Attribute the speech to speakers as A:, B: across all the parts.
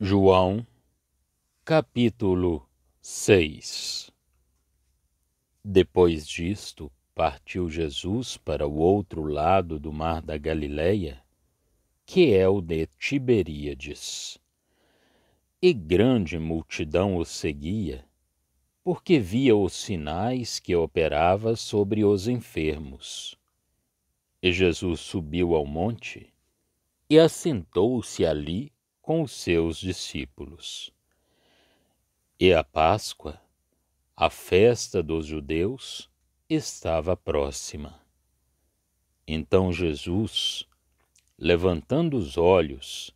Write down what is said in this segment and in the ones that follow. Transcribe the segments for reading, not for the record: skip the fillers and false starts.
A: João, capítulo 6. Depois disto, partiu Jesus para o outro lado do mar da Galileia, que é o de Tiberíades. E grande multidão o seguia, porque via os sinais que operava sobre os enfermos. E Jesus subiu ao monte e assentou-se ali com os seus discípulos. E a Páscoa, a festa dos judeus, estava próxima. Então Jesus, levantando os olhos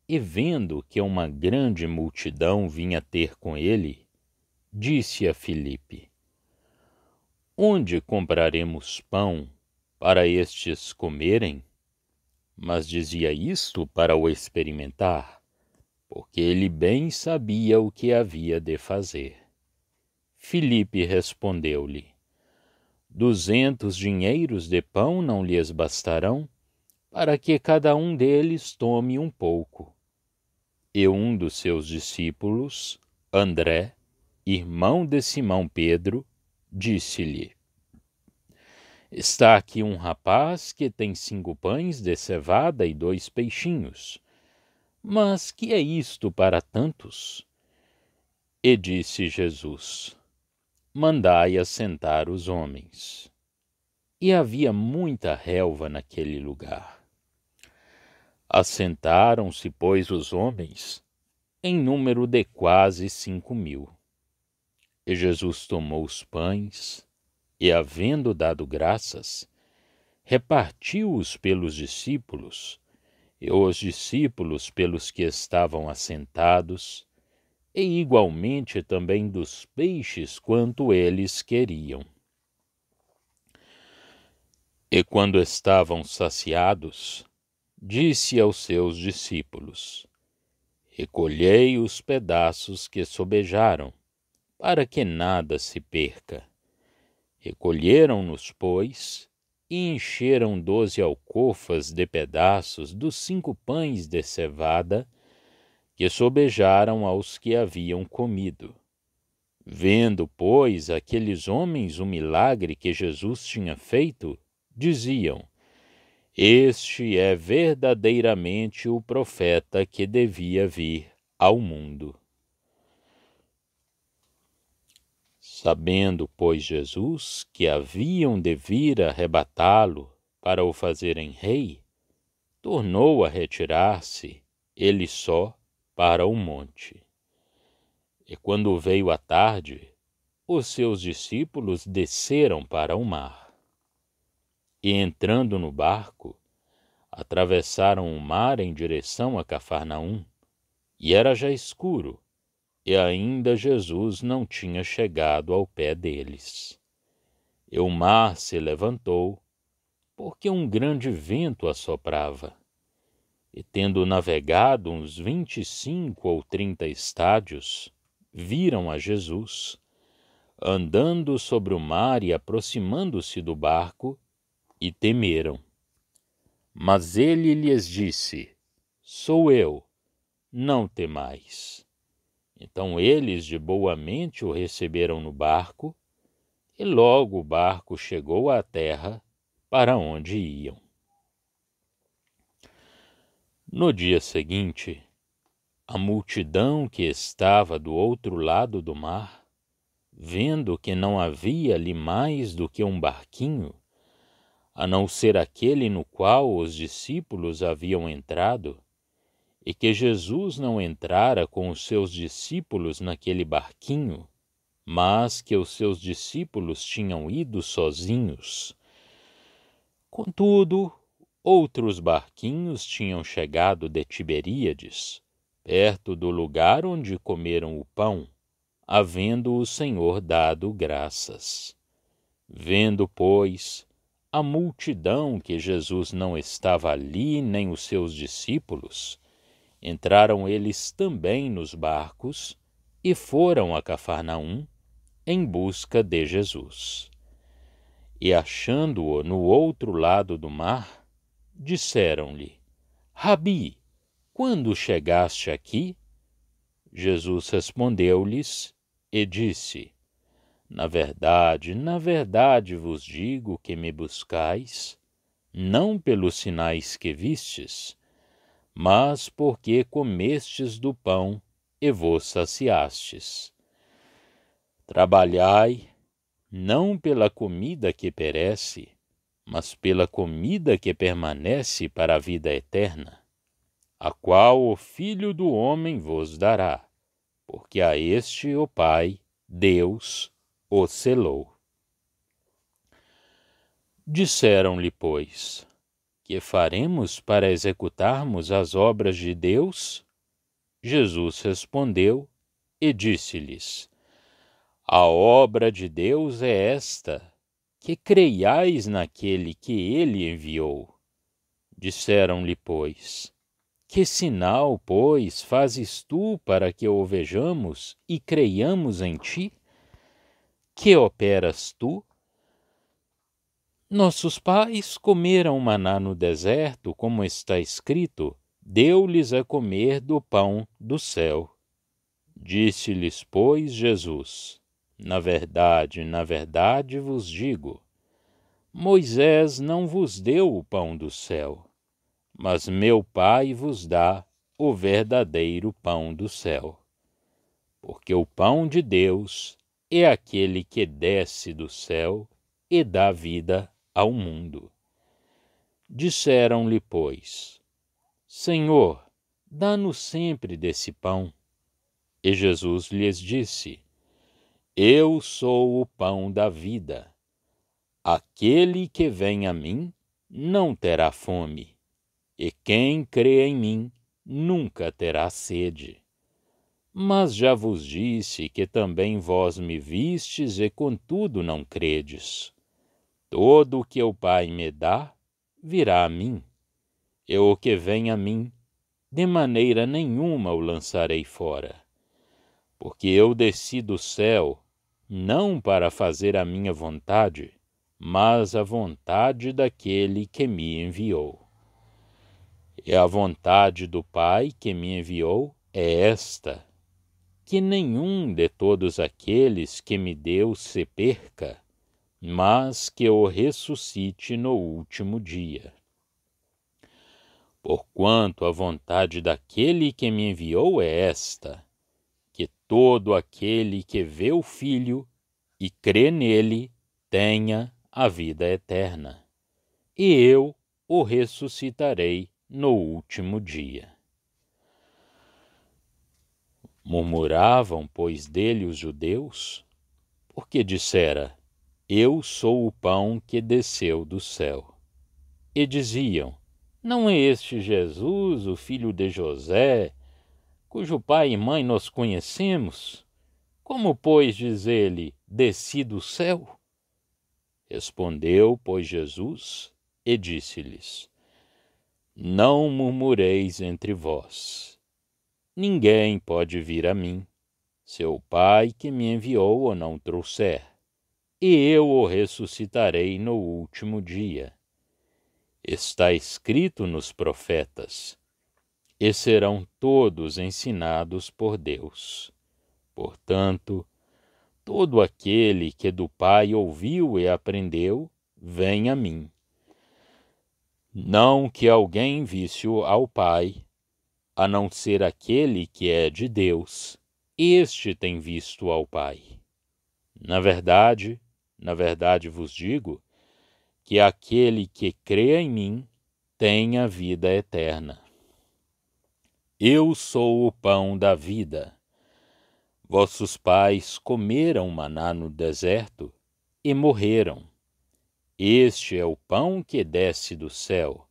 A: e vendo que uma grande multidão vinha ter com ele, disse a Filipe: Onde compraremos pão para estes comerem? Mas dizia isto para o experimentar, porque ele bem sabia o que havia de fazer. Filipe respondeu-lhe: 200 dinheiros de pão não lhes bastarão, para que cada um deles tome um pouco. E um dos seus discípulos, André, irmão de Simão Pedro, disse-lhe: Está aqui um rapaz que tem 5 pães de cevada e 2 peixinhos. Mas que é isto para tantos? E disse Jesus: Mandai assentar os homens. E havia muita relva naquele lugar. Assentaram-se, pois, os homens, em número de quase 5.000. E Jesus tomou os pães, e, havendo dado graças, repartiu-os pelos discípulos, e os discípulos pelos que estavam assentados, e igualmente também dos peixes quanto eles queriam. E quando estavam saciados, disse aos seus discípulos: Recolhei os pedaços que sobejaram, para que nada se perca. Recolheram-nos, pois, e encheram 12 alcofas de pedaços dos 5 pães de cevada que sobejaram aos que haviam comido. Vendo, pois, aqueles homens o milagre que Jesus tinha feito, diziam: Este é verdadeiramente o profeta que devia vir ao mundo. Sabendo, pois, Jesus que haviam de vir arrebatá-lo para o fazerem rei, tornou a retirar-se, ele só, para o monte. E quando veio a tarde, os seus discípulos desceram para o mar. E entrando no barco, atravessaram o mar em direção a Cafarnaum, e era já escuro, e ainda Jesus não tinha chegado ao pé deles. E o mar se levantou, porque um grande vento assoprava. E tendo navegado uns 25 ou 30 estádios, viram a Jesus, andando sobre o mar e aproximando-se do barco, e temeram. Mas ele lhes disse: Sou eu, não temais. Então eles de boa mente o receberam no barco, e logo o barco chegou à terra para onde iam. No dia seguinte, a multidão que estava do outro lado do mar, vendo que não havia ali mais do que um barquinho, a não ser aquele no qual os discípulos haviam entrado, e que Jesus não entrara com os seus discípulos naquele barquinho, mas que os seus discípulos tinham ido sozinhos. Contudo, outros barquinhos tinham chegado de Tiberíades, perto do lugar onde comeram o pão, havendo o Senhor dado graças. Vendo, pois, a multidão que Jesus não estava ali, nem os seus discípulos, entraram eles também nos barcos e foram a Cafarnaum em busca de Jesus. E achando-o no outro lado do mar, disseram-lhe: Rabi, quando chegaste aqui? Jesus respondeu-lhes e disse: na verdade vos digo que me buscais, não pelos sinais que vistes, mas porque comestes do pão e vos saciastes. Trabalhai, não pela comida que perece, mas pela comida que permanece para a vida eterna, a qual o Filho do Homem vos dará, porque a este o Pai, Deus, o selou. Disseram-lhe, pois, que faremos para executarmos as obras de Deus? Jesus respondeu e disse-lhes: a obra de Deus é esta, que creiais naquele que ele enviou. Disseram-lhe, pois, que sinal, pois, fazes tu para que o vejamos e creiamos em ti? Que operas tu? Nossos pais comeram maná no deserto, como está escrito, deu-lhes a comer do pão do céu. Disse-lhes, pois, Jesus: na verdade vos digo, Moisés não vos deu o pão do céu, mas meu Pai vos dá o verdadeiro pão do céu. Porque o pão de Deus é aquele que desce do céu e dá vida ao mundo. Disseram-lhe, pois, Senhor, dá-nos sempre desse pão. E Jesus lhes disse: eu sou o pão da vida. Aquele que vem a mim não terá fome, e quem crê em mim nunca terá sede. Mas já vos disse que também vós me vistes e contudo não credes. Todo o que o Pai me dá virá a mim, e o que vem a mim, de maneira nenhuma o lançarei fora. Porque eu desci do céu, não para fazer a minha vontade, mas a vontade daquele que me enviou. E a vontade do Pai que me enviou é esta, que nenhum de todos aqueles que me deu se perca, mas que o ressuscite no último dia. Porquanto a vontade daquele que me enviou é esta, que todo aquele que vê o Filho e crê nele tenha a vida eterna, e eu o ressuscitarei no último dia. Murmuravam, pois, dele os judeus, porque dissera: eu sou o pão que desceu do céu. E diziam: não é este Jesus, o filho de José, cujo pai e mãe nós conhecemos? Como, pois, diz ele, desci do céu? Respondeu, pois, Jesus e disse-lhes: não murmureis entre vós. Ninguém pode vir a mim, se o Pai que me enviou o não trouxer, e eu o ressuscitarei no último dia. Está escrito nos profetas, e serão todos ensinados por Deus. Portanto, todo aquele que do Pai ouviu e aprendeu, vem a mim. Não que alguém vício ao Pai, a não ser aquele que é de Deus, este tem visto ao Pai. Na verdade vos digo, que aquele que crê em mim tem a vida eterna. Eu sou o pão da vida. Vossos pais comeram maná no deserto e morreram. Este é o pão que desce do céu,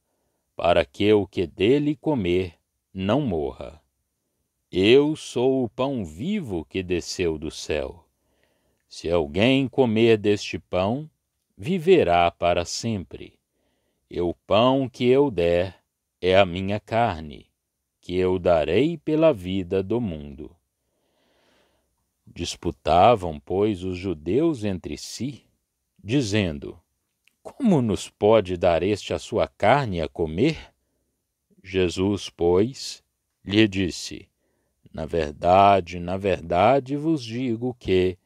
A: para que o que dele comer não morra. Eu sou o pão vivo que desceu do céu. Se alguém comer deste pão, viverá para sempre. E o pão que eu der é a minha carne, que eu darei pela vida do mundo. Disputavam, pois, os judeus entre si, dizendo: como nos pode dar este a sua carne a comer? Jesus, pois, lhe disse: na verdade vos digo que,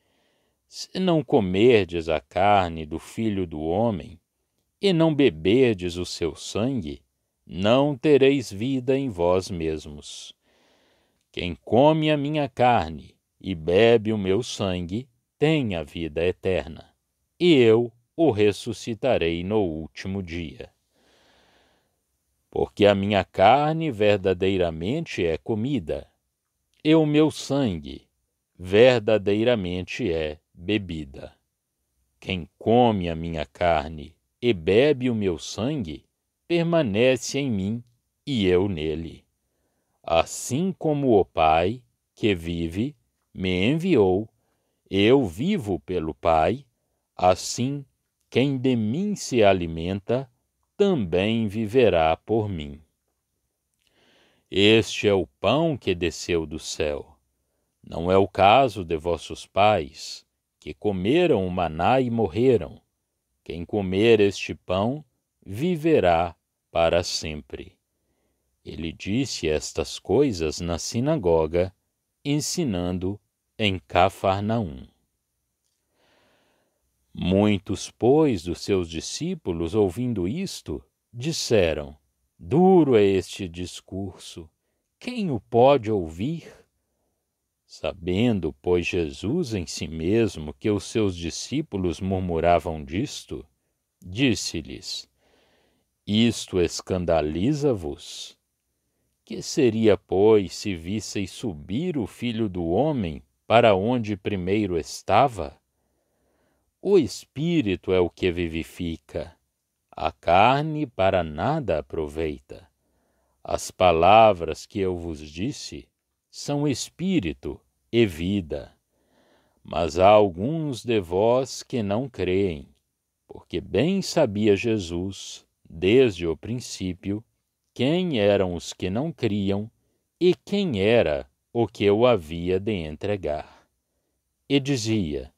A: se não comerdes a carne do Filho do Homem, e não beberdes o seu sangue, não tereis vida em vós mesmos. Quem come a minha carne e bebe o meu sangue, tem a vida eterna, e eu o ressuscitarei no último dia. Porque a minha carne verdadeiramente é comida, e o meu sangue verdadeiramente é bebida. Quem come a minha carne e bebe o meu sangue, permanece em mim e eu nele. Assim como o Pai, que vive, me enviou, eu vivo pelo Pai, assim quem de mim se alimenta, também viverá por mim. Este é o pão que desceu do céu. Não é o caso de vossos pais, que comeram o maná e morreram. Quem comer este pão, viverá para sempre. Ele disse estas coisas na sinagoga, ensinando em Cafarnaum. Muitos, pois, dos seus discípulos, ouvindo isto, disseram: Duro é este discurso, quem o pode ouvir? Sabendo, pois, Jesus em si mesmo que os seus discípulos murmuravam disto, disse-lhes: Isto escandaliza-vos? Que seria, pois, se visseis subir o Filho do Homem para onde primeiro estava? O Espírito é o que vivifica, a carne para nada aproveita. As palavras que eu vos disse são espírito e vida. Mas há alguns de vós que não creem, porque bem sabia Jesus, desde o princípio, quem eram os que não criam e quem era o que o havia de entregar. E dizia: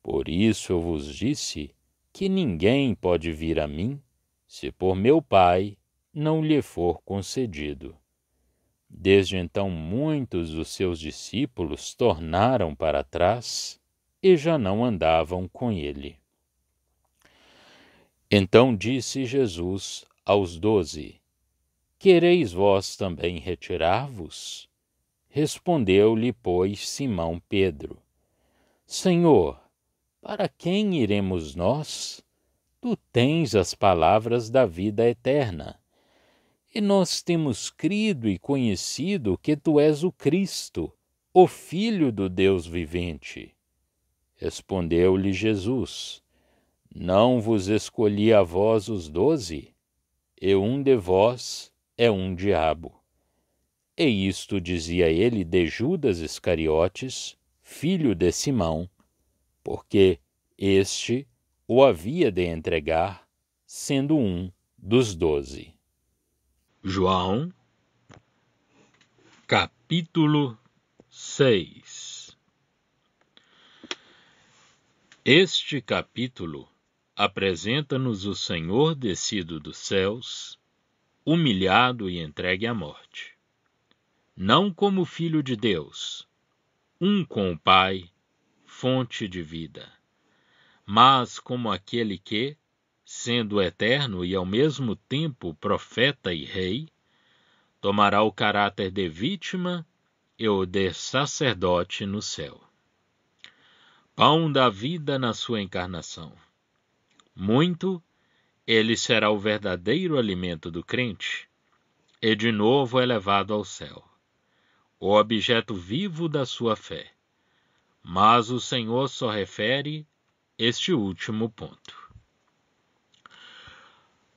A: Por isso eu vos disse que ninguém pode vir a mim, se por meu Pai não lhe for concedido. Desde então muitos dos seus discípulos tornaram para trás e já não andavam com ele. Então disse Jesus aos 12: Quereis vós também retirar-vos? Respondeu-lhe, pois, Simão Pedro: Senhor, para quem iremos nós? Tu tens as palavras da vida eterna. E nós temos crido e conhecido que tu és o Cristo, o Filho do Deus vivente. Respondeu-lhe Jesus: Não vos escolhi a vós os 12? E um de vós é um diabo. E isto dizia ele de Judas Iscariotes, filho de Simão, porque este o havia de entregar, sendo um dos 12. João, capítulo 6. Este capítulo apresenta-nos o Senhor descido dos céus, humilhado e entregue à morte. Não como Filho de Deus, um com o Pai, fonte de vida, mas como aquele que, sendo eterno e ao mesmo tempo profeta e rei, tomará o caráter de vítima e o de sacerdote no céu. Pão da vida na sua encarnação. Muito, ele será o verdadeiro alimento do crente, e de novo elevado ao céu, o objeto vivo da sua fé. Mas o Senhor só refere este último ponto.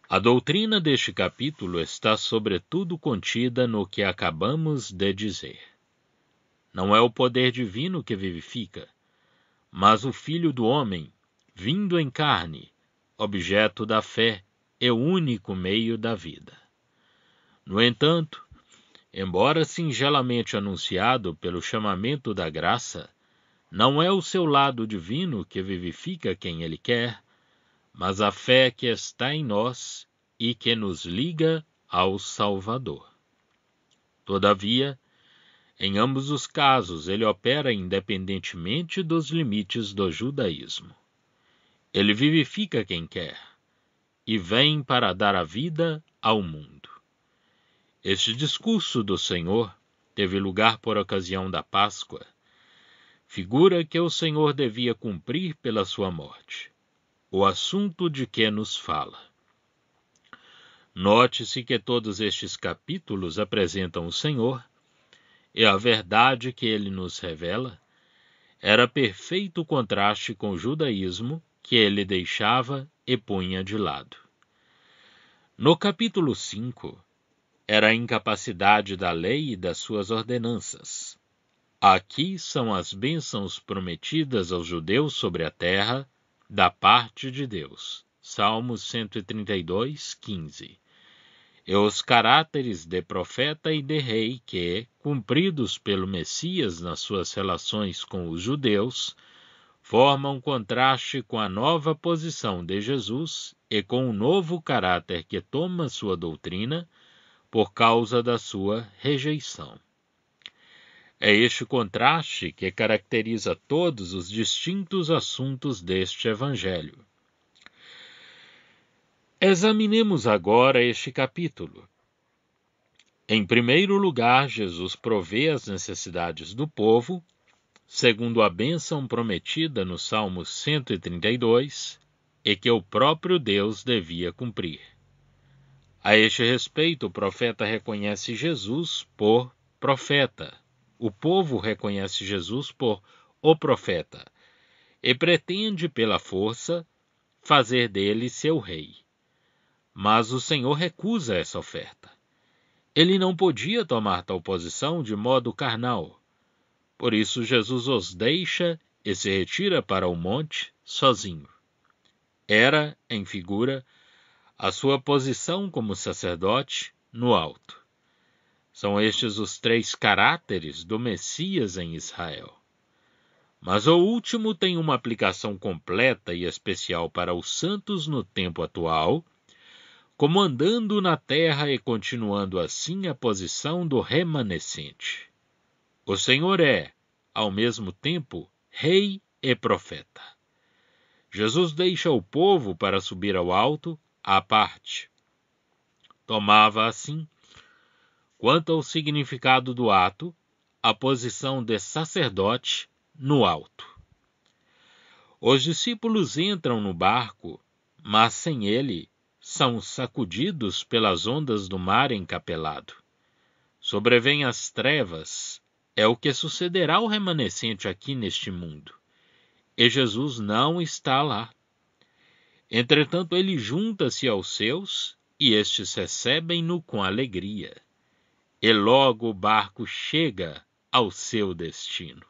A: A doutrina deste capítulo está sobretudo contida no que acabamos de dizer. Não é o poder divino que vivifica, mas o Filho do Homem, vindo em carne, objeto da fé e único meio da vida. No entanto, embora singelamente anunciado pelo chamamento da graça, não é o seu lado divino que vivifica quem ele quer, mas a fé que está em nós e que nos liga ao Salvador. Todavia, Em ambos os casos, ele opera independentemente dos limites do judaísmo. Ele vivifica quem quer e vem para dar a vida ao mundo. Este discurso do Senhor teve lugar por ocasião da Páscoa, figura que o Senhor devia cumprir pela sua morte. O assunto de que nos fala. Note-se que todos estes capítulos apresentam o Senhor, e a verdade que ele nos revela era perfeito contraste com o judaísmo que ele deixava e punha de lado. No capítulo 5, era a incapacidade da lei e das suas ordenanças. Aqui são as bênçãos prometidas aos judeus sobre a terra, da parte de Deus. Salmos 132, 15. E os caráteres de profeta e de rei que, cumpridos pelo Messias nas suas relações com os judeus, formam contraste com a nova posição de Jesus e com o novo caráter que toma sua doutrina por causa da sua rejeição. É este contraste que caracteriza todos os distintos assuntos deste Evangelho. Examinemos agora este capítulo. Em primeiro lugar, Jesus provê as necessidades do povo, segundo a bênção prometida no Salmo 132, e que o próprio Deus devia cumprir. A este respeito, o profeta reconhece Jesus por profeta. O povo reconhece Jesus por o profeta e pretende, pela força, fazer dele seu rei. Mas o Senhor recusa essa oferta. Ele não podia tomar tal posição de modo carnal. Por isso Jesus os deixa e se retira para o monte sozinho. Era, em figura, a sua posição como sacerdote no alto. São estes os três caráteres do Messias em Israel. Mas o último tem uma aplicação completa e especial para os santos no tempo atual, comandando na terra e continuando assim a posição do remanescente. O Senhor é, ao mesmo tempo, rei e profeta. Jesus deixa o povo para subir ao alto, à parte. Tomava, assim, quanto ao significado do ato, a posição de sacerdote no alto. Os discípulos entram no barco, mas sem ele, são sacudidos pelas ondas do mar encapelado. Sobrevêm as trevas, é o que sucederá ao remanescente aqui neste mundo. E Jesus não está lá. Entretanto, ele junta-se aos seus, e estes recebem-no com alegria. E logo o barco chega ao seu destino.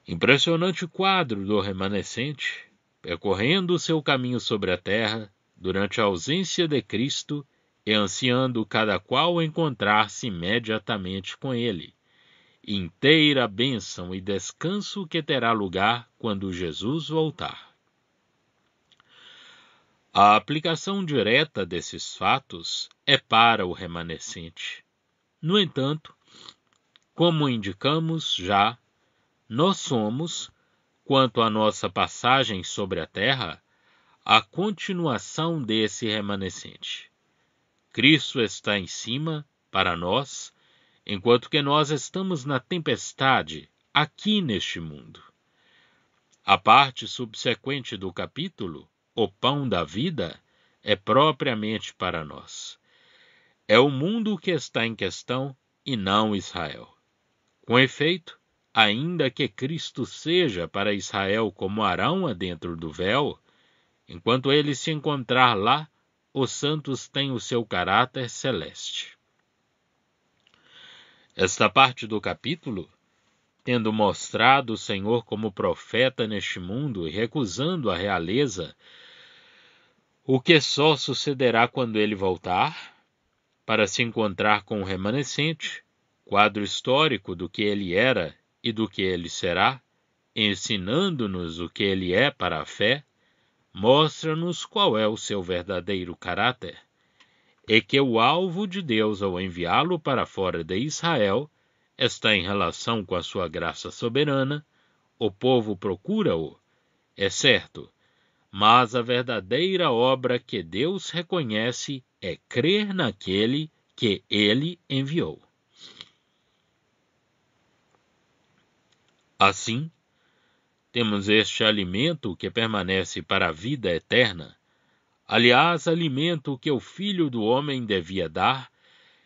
A: Impressionante quadro do remanescente, percorrendo o seu caminho sobre a terra, durante a ausência de Cristo, e ansiando cada qual encontrar-se imediatamente com ele. Inteira bênção e descanso que terá lugar quando Jesus voltar. A aplicação direta desses fatos é para o remanescente. No entanto, como indicamos já, nós somos, quanto à nossa passagem sobre a terra, a continuação desse remanescente. Cristo está em cima, para nós, enquanto que nós estamos na tempestade, aqui neste mundo. A parte subsequente do capítulo, o pão da vida, é propriamente para nós. É o mundo que está em questão e não Israel. Com efeito, ainda que Cristo seja para Israel como Arão adentro do véu, enquanto ele se encontrar lá, os santos têm o seu caráter celeste. Esta parte do capítulo, tendo mostrado o Senhor como profeta neste mundo e recusando a realeza, o que só sucederá quando ele voltar, para se encontrar com o remanescente, quadro histórico do que ele era e do que ele será, ensinando-nos o que ele é para a fé, mostra-nos qual é o seu verdadeiro caráter. é que o alvo de Deus ao enviá-lo para fora de Israel está em relação com a sua graça soberana. O povo procura-o, é certo, mas a verdadeira obra que Deus reconhece é crer naquele que ele enviou. Assim, temos este alimento que permanece para a vida eterna. Aliás, alimento que o Filho do Homem devia dar.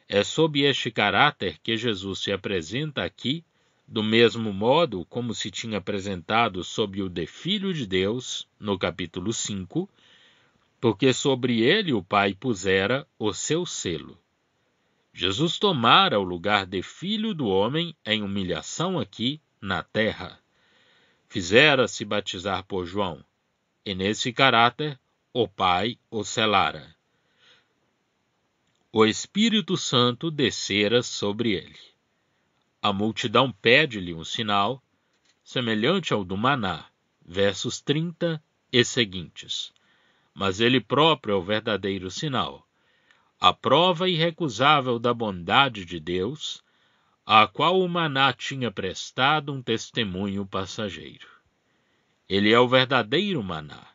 A: É sob este caráter que Jesus se apresenta aqui, do mesmo modo como se tinha apresentado sob o de Filho de Deus, no capítulo 5, porque sobre ele o Pai pusera o seu selo. Jesus tomara o lugar de Filho do Homem em humilhação aqui na terra. Fizera-se batizar por João, e nesse caráter o Pai o selara. O Espírito Santo descera sobre ele. A multidão pede-lhe um sinal, semelhante ao do maná, versos 30 e seguintes. Mas ele próprio é o verdadeiro sinal, a prova irrecusável da bondade de Deus, a qual o maná tinha prestado um testemunho passageiro. Ele é o verdadeiro maná.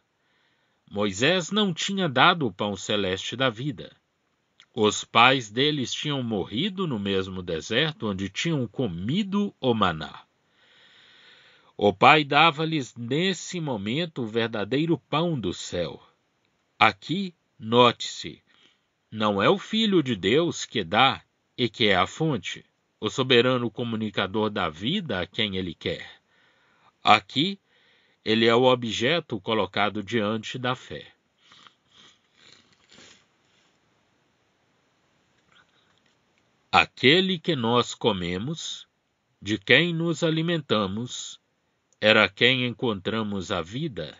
A: Moisés não tinha dado o pão celeste da vida. Os pais deles tinham morrido no mesmo deserto onde tinham comido o maná. O Pai dava-lhes nesse momento o verdadeiro pão do céu. Aqui, note-se, não é o Filho de Deus que dá e que é a fonte, o soberano comunicador da vida a quem ele quer. Aqui, ele é o objeto colocado diante da fé. Aquele que nós comemos, de quem nos alimentamos, era quem encontramos a vida,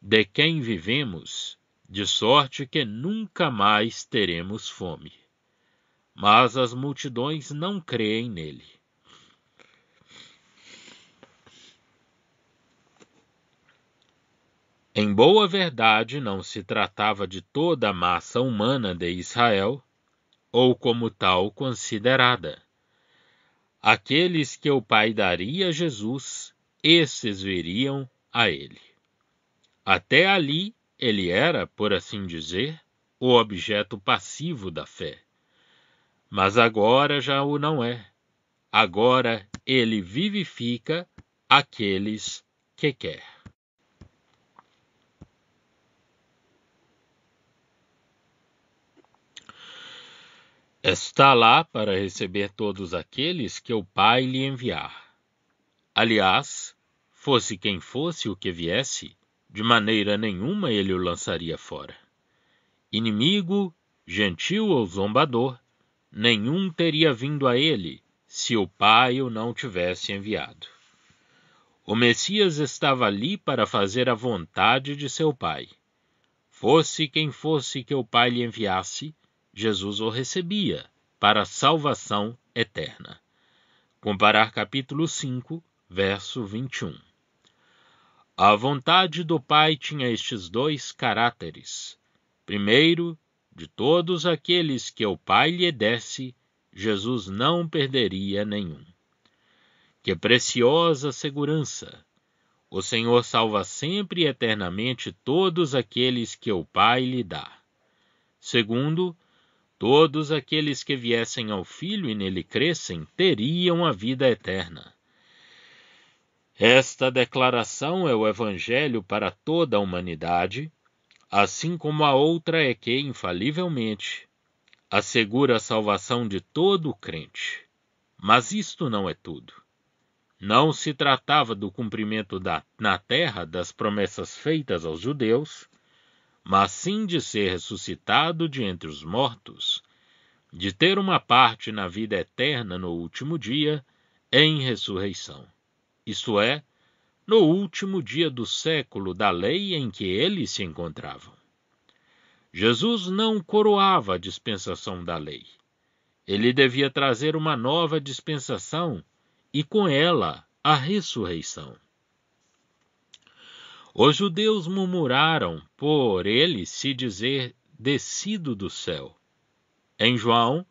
A: de quem vivemos, de sorte que nunca mais teremos fome. Mas as multidões não creem nele. Em boa verdade, não se tratava de toda a massa humana de Israel, ou como tal considerada. Aqueles que o Pai daria a Jesus, esses viriam a ele. Até ali, ele era, por assim dizer, o objeto passivo da fé. Mas agora já o não é. Agora ele vivifica aqueles que quer. Está lá para receber todos aqueles que o Pai lhe enviar. Aliás, fosse quem fosse o que viesse, de maneira nenhuma ele o lançaria fora. Inimigo, gentil ou zombador, nenhum teria vindo a ele, se o Pai o não tivesse enviado. O Messias estava ali para fazer a vontade de seu Pai. Fosse quem fosse que o Pai lhe enviasse, Jesus o recebia para a salvação eterna. Comparar capítulo 5, verso 21. A vontade do Pai tinha estes dois caráteres. Primeiro, de todos aqueles que o Pai lhe desse, Jesus não perderia nenhum. Que preciosa segurança! O Senhor salva sempre e eternamente todos aqueles que o Pai lhe dá. Segundo, todos aqueles que viessem ao Filho e nele crescem teriam a vida eterna. Esta declaração é o Evangelho para toda a humanidade, assim como a outra é que, infalivelmente, assegura a salvação de todo o crente. Mas isto não é tudo. Não se tratava do cumprimento na terra das promessas feitas aos judeus, mas sim de ser ressuscitado de entre os mortos, de ter uma parte na vida eterna no último dia, em ressurreição. Isto é, no último dia do século da lei em que eles se encontravam. Jesus não coroava a dispensação da lei. Ele devia trazer uma nova dispensação e, com ela, a ressurreição. Os judeus murmuraram por ele se dizer descido do céu, Em João,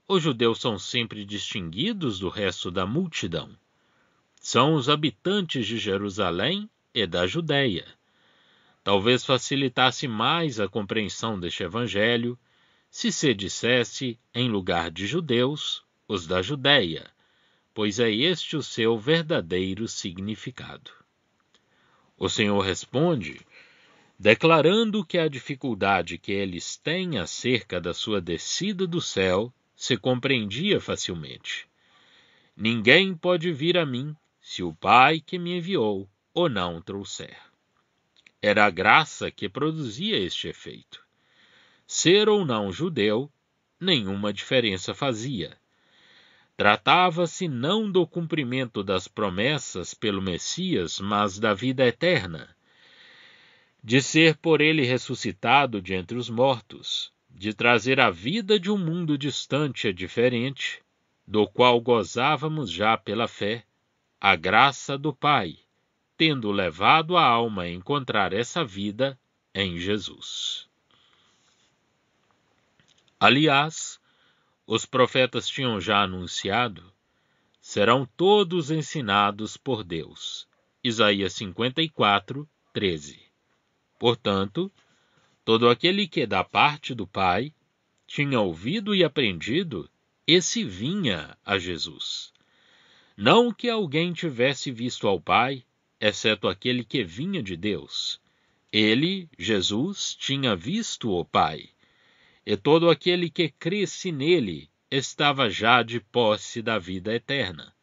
A: os judeus são sempre distinguidos do resto da multidão. São os habitantes de Jerusalém e da Judéia. Talvez facilitasse mais a compreensão deste evangelho se dissesse, em lugar de judeus, os da Judéia, pois é este o seu verdadeiro significado. O Senhor responde, declarando que a dificuldade que eles têm acerca da sua descida do céu se compreendia facilmente. Ninguém pode vir a mim se o Pai que me enviou o não trouxer. Era a graça que produzia este efeito. Ser ou não judeu, nenhuma diferença fazia. Tratava-se não do cumprimento das promessas pelo Messias, mas da vida eterna, de ser por ele ressuscitado de entre os mortos, de trazer a vida de um mundo distante e diferente, do qual gozávamos já pela fé, a graça do Pai, tendo levado a alma a encontrar essa vida em Jesus. Aliás, os profetas tinham já anunciado, serão todos ensinados por Deus. Isaías 54, 13. Portanto, todo aquele que da parte do Pai tinha ouvido e aprendido, esse vinha a Jesus. Não que alguém tivesse visto ao Pai, exceto aquele que vinha de Deus. Ele, Jesus, tinha visto o Pai. E todo aquele que cresce nele estava já de posse da vida eterna.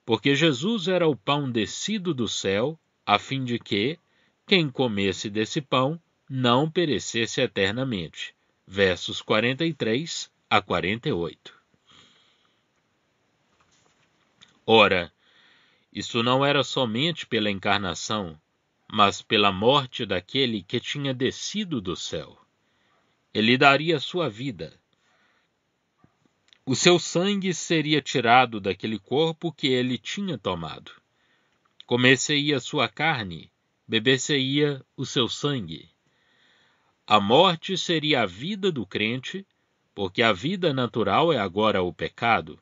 A: Porque Jesus era o pão descido do céu, a fim de que, quem comesse desse pão, não perecesse eternamente. Versos 43 a 48. Ora, isso não era somente pela encarnação, mas pela morte daquele que tinha descido do céu. Ele daria sua vida. O seu sangue seria tirado daquele corpo que ele tinha tomado. Comer-se-ia sua carne, beber-se-ia o seu sangue. A morte seria a vida do crente, porque a vida natural é agora o pecado.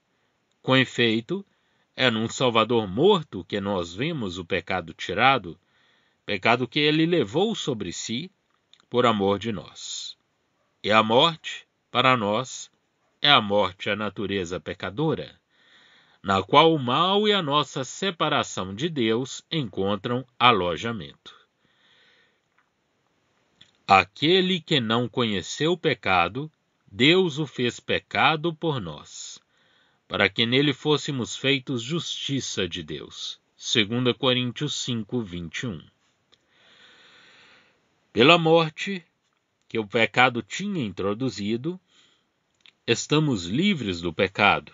A: Com efeito, é num Salvador morto que nós vemos o pecado tirado, pecado que ele levou sobre si por amor de nós. E a morte, para nós, é a morte à natureza pecadora, na qual o mal e a nossa separação de Deus encontram alojamento. Aquele que não conheceu o pecado, Deus o fez pecado por nós, para que nele fôssemos feitos justiça de Deus. 2 Coríntios 5, 21. Pela morte que o pecado tinha introduzido, estamos livres do pecado,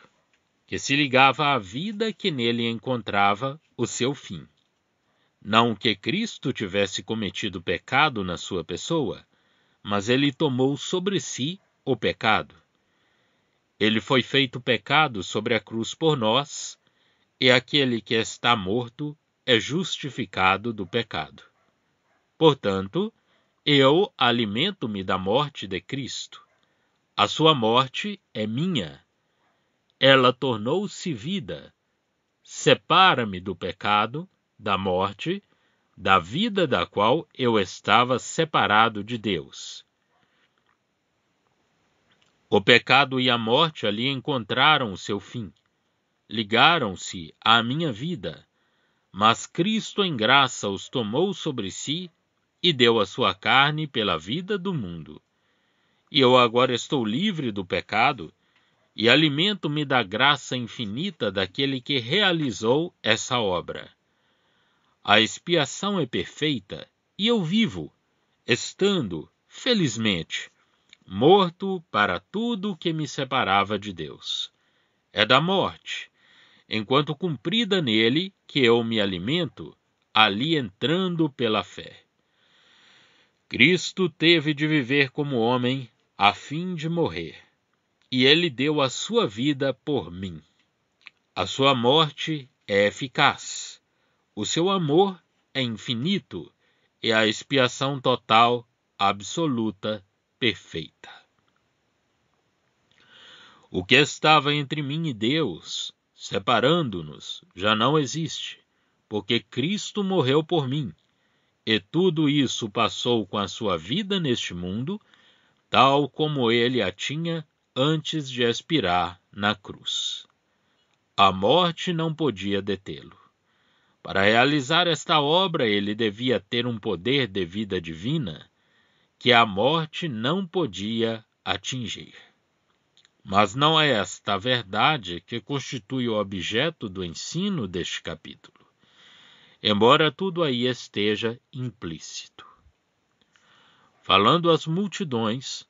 A: que se ligava à vida que nele encontrava o seu fim. Não que Cristo tivesse cometido pecado na sua pessoa, mas ele tomou sobre si o pecado. Ele foi feito pecado sobre a cruz por nós, e aquele que está morto é justificado do pecado. Portanto, eu alimento-me da morte de Cristo. A sua morte é minha. Ela tornou-se vida. Separa-me do pecado, da morte, da vida da qual eu estava separado de Deus. O pecado e a morte ali encontraram o seu fim. Ligaram-se à minha vida, mas Cristo em graça os tomou sobre si e deu a sua carne pela vida do mundo. E eu agora estou livre do pecado e alimento-me da graça infinita daquele que realizou essa obra. A expiação é perfeita e eu vivo, estando, felizmente, morto para tudo que me separava de Deus. É da morte, enquanto cumprida nele, que eu me alimento, ali entrando pela fé. Cristo teve de viver como homem, a fim de morrer, e ele deu a sua vida por mim. A sua morte é eficaz, o seu amor é infinito, e a expiação total, absoluta, perfeita. O que estava entre mim e Deus, separando-nos, já não existe, porque Cristo morreu por mim, e tudo isso passou com a sua vida neste mundo, tal como ele a tinha antes de expirar na cruz. A morte não podia detê-lo. Para realizar esta obra, ele devia ter um poder de vida divina que a morte não podia atingir. Mas não é esta a verdade que constitui o objeto do ensino deste capítulo, embora tudo aí esteja implícito. Falando às multidões,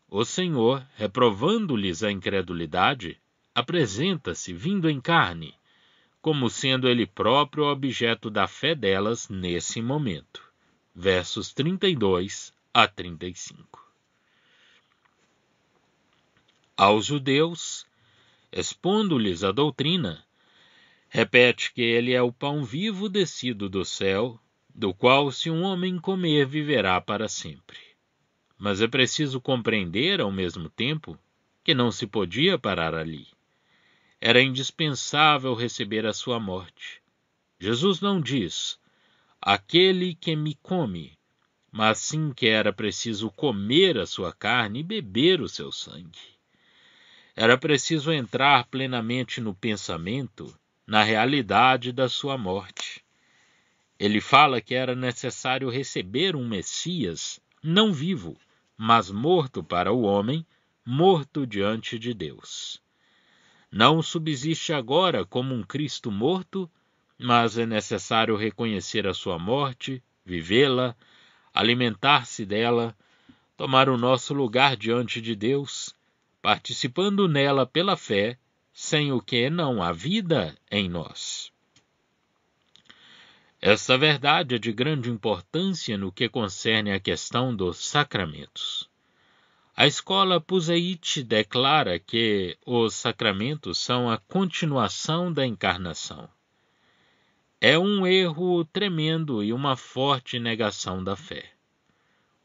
A: o Senhor, reprovando-lhes a incredulidade, apresenta-se, vindo em carne, como sendo ele próprio o objeto da fé delas nesse momento. Versos 32 a 35. Aos judeus, expondo-lhes a doutrina, repete que ele é o pão vivo descido do céu, do qual se um homem comer viverá para sempre. Mas é preciso compreender, ao mesmo tempo, que não se podia parar ali. Era indispensável receber a sua morte. Jesus não diz, aquele que me come, mas sim que era preciso comer a sua carne e beber o seu sangue. Era preciso entrar plenamente no pensamento, na realidade da sua morte. Ele fala que era necessário receber um Messias, não vivo, mas morto para o homem, morto diante de Deus. Não subsiste agora como um Cristo morto, mas é necessário reconhecer a sua morte, vivê-la, alimentar-se dela, tomar o nosso lugar diante de Deus, participando nela pela fé, sem o que não há vida em nós. Esta verdade é de grande importância no que concerne à questão dos sacramentos. A escola Puseite declara que os sacramentos são a continuação da encarnação. É um erro tremendo e uma forte negação da fé.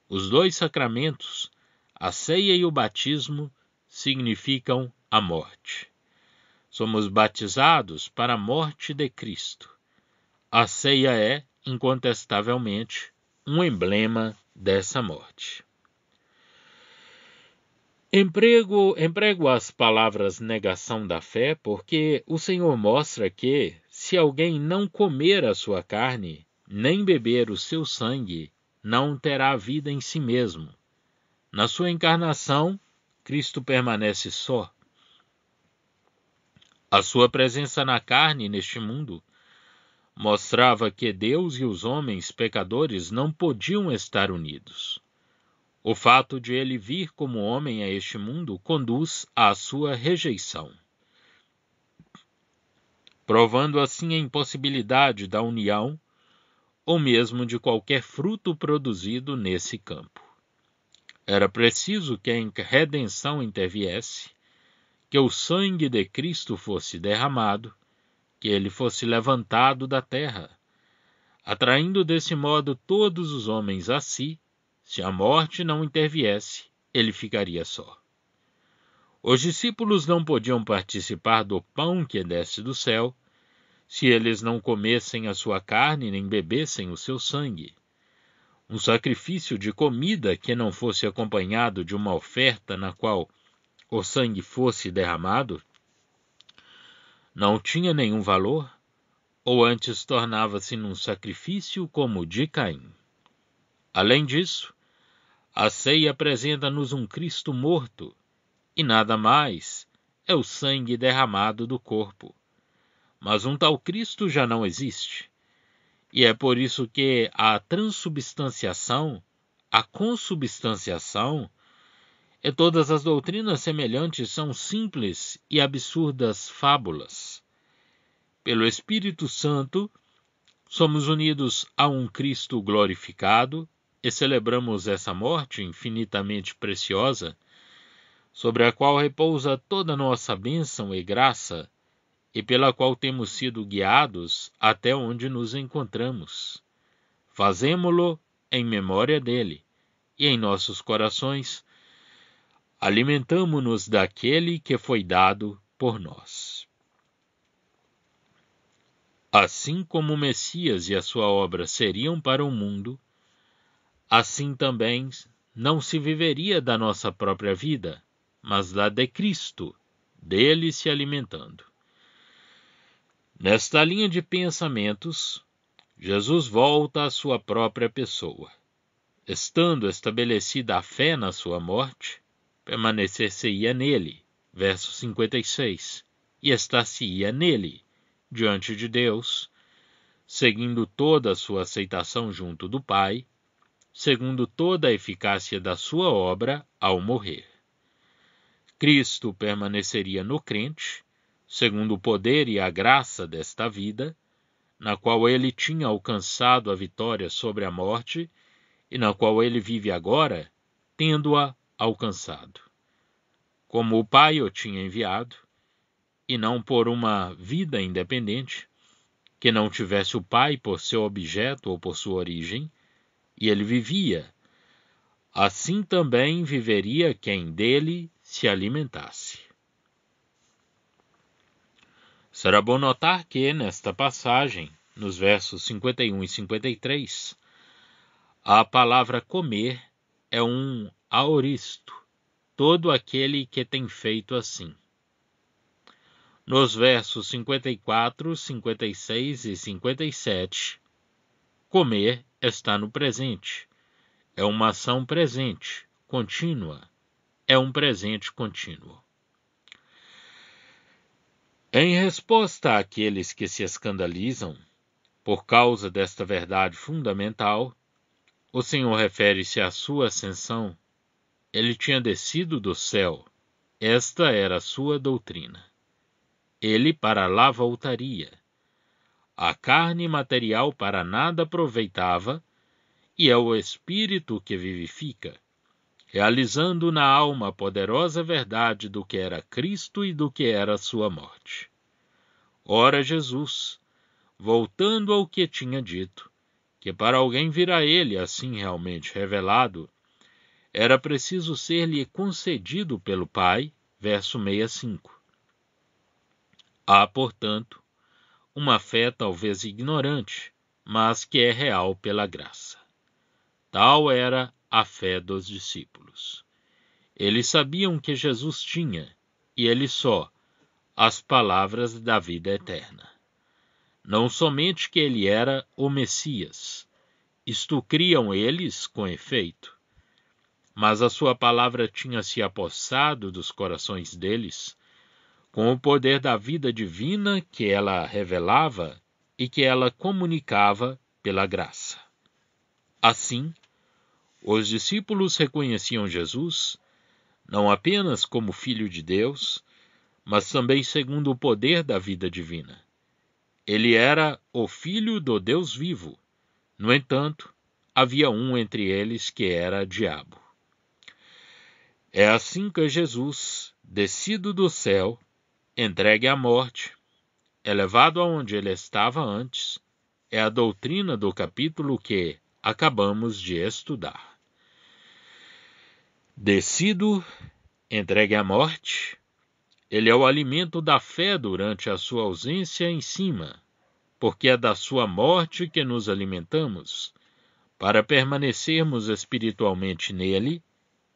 A: Os dois sacramentos, a ceia e o batismo, significam a morte. Somos batizados para a morte de Cristo. A ceia é, incontestavelmente, um emblema dessa morte. Emprego as palavras negação da fé porque o Senhor mostra que, se alguém não comer a sua carne, nem beber o seu sangue, não terá vida em si mesmo. Na sua encarnação, Cristo permanece só. A sua presença na carne neste mundo mostrava que Deus e os homens pecadores não podiam estar unidos. O fato de ele vir como homem a este mundo conduz à sua rejeição, provando assim a impossibilidade da união ou mesmo de qualquer fruto produzido nesse campo. Era preciso que a redenção interviesse, que o sangue de Cristo fosse derramado, que ele fosse levantado da terra, atraindo desse modo todos os homens a si. Se a morte não interviesse, ele ficaria só. Os discípulos não podiam participar do pão que desce do céu, se eles não comessem a sua carne nem bebessem o seu sangue. Um sacrifício de comida que não fosse acompanhado de uma oferta na qual o sangue fosse derramado, não tinha nenhum valor, ou antes tornava-se num sacrifício como o de Caim. Além disso, a ceia apresenta-nos um Cristo morto, e nada mais é o sangue derramado do corpo. Mas um tal Cristo já não existe, e é por isso que a transubstanciação, a consubstanciação e todas as doutrinas semelhantes são simples e absurdas fábulas. Pelo Espírito Santo, somos unidos a um Cristo glorificado e celebramos essa morte infinitamente preciosa, sobre a qual repousa toda nossa bênção e graça, e pela qual temos sido guiados até onde nos encontramos. Fazemo-lo em memória dele, e em nossos corações alimentamo-nos daquele que foi dado por nós. Assim como o Messias e a sua obra seriam para o mundo, assim também não se viveria da nossa própria vida, mas da de Cristo, dele se alimentando. Nesta linha de pensamentos, Jesus volta à sua própria pessoa. Estando estabelecida a fé na sua morte, permanecer-se-ia nele, verso 56, e estar-se-ia nele, diante de Deus, seguindo toda a sua aceitação junto do Pai, segundo toda a eficácia da sua obra ao morrer. Cristo permaneceria no crente, segundo o poder e a graça desta vida, na qual ele tinha alcançado a vitória sobre a morte e na qual ele vive agora, tendo-a alcançado. Como o Pai o tinha enviado, e não por uma vida independente, que não tivesse o Pai por seu objeto ou por sua origem, e ele vivia, assim também viveria quem dele se alimentasse. Será bom notar que, nesta passagem, nos versos 51 e 53, a palavra comer é um aoristo, todo aquele que tem feito assim. Nos versos 54, 56 e 57, comer está no presente. É uma ação presente, contínua. É um presente contínuo. Em resposta àqueles que se escandalizam por causa desta verdade fundamental, o Senhor refere-se à sua ascensão. Ele tinha descido do céu. Esta era a sua doutrina. Ele para lá voltaria. A carne material para nada aproveitava, e é o Espírito que vivifica, realizando na alma a poderosa verdade do que era Cristo e do que era sua morte. Ora, Jesus, voltando ao que tinha dito, que para alguém vir a ele assim realmente revelado, era preciso ser-lhe concedido pelo Pai, verso 65. Há, portanto, uma fé talvez ignorante, mas que é real pela graça. Tal era a fé dos discípulos. Eles sabiam que Jesus tinha, e ele só, as palavras da vida eterna. Não somente que ele era o Messias, isto criam eles com efeito, mas a sua palavra tinha se apossado dos corações deles, com o poder da vida divina que ela revelava e que ela comunicava pela graça. Assim, os discípulos reconheciam Jesus não apenas como Filho de Deus, mas também segundo o poder da vida divina. Ele era o Filho do Deus vivo. No entanto, havia um entre eles que era diabo. É assim que Jesus, descido do céu, entregue à morte, elevado aonde ele estava antes, é a doutrina do capítulo que acabamos de estudar. Descido, entregue à morte, ele é o alimento da fé durante a sua ausência em cima, porque é da sua morte que nos alimentamos, para permanecermos espiritualmente nele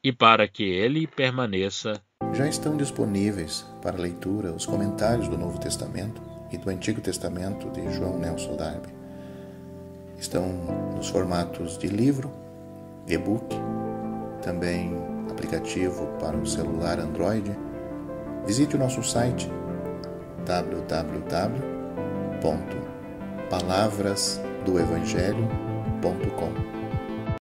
A: e para que ele permaneça.
B: Já estão disponíveis para leitura os comentários do Novo Testamento e do Antigo Testamento de João Nelson Darby. Estão nos formatos de livro, e-book, também aplicativo para o celular Android. Visite o nosso site www.palavrasdoevangelho.com.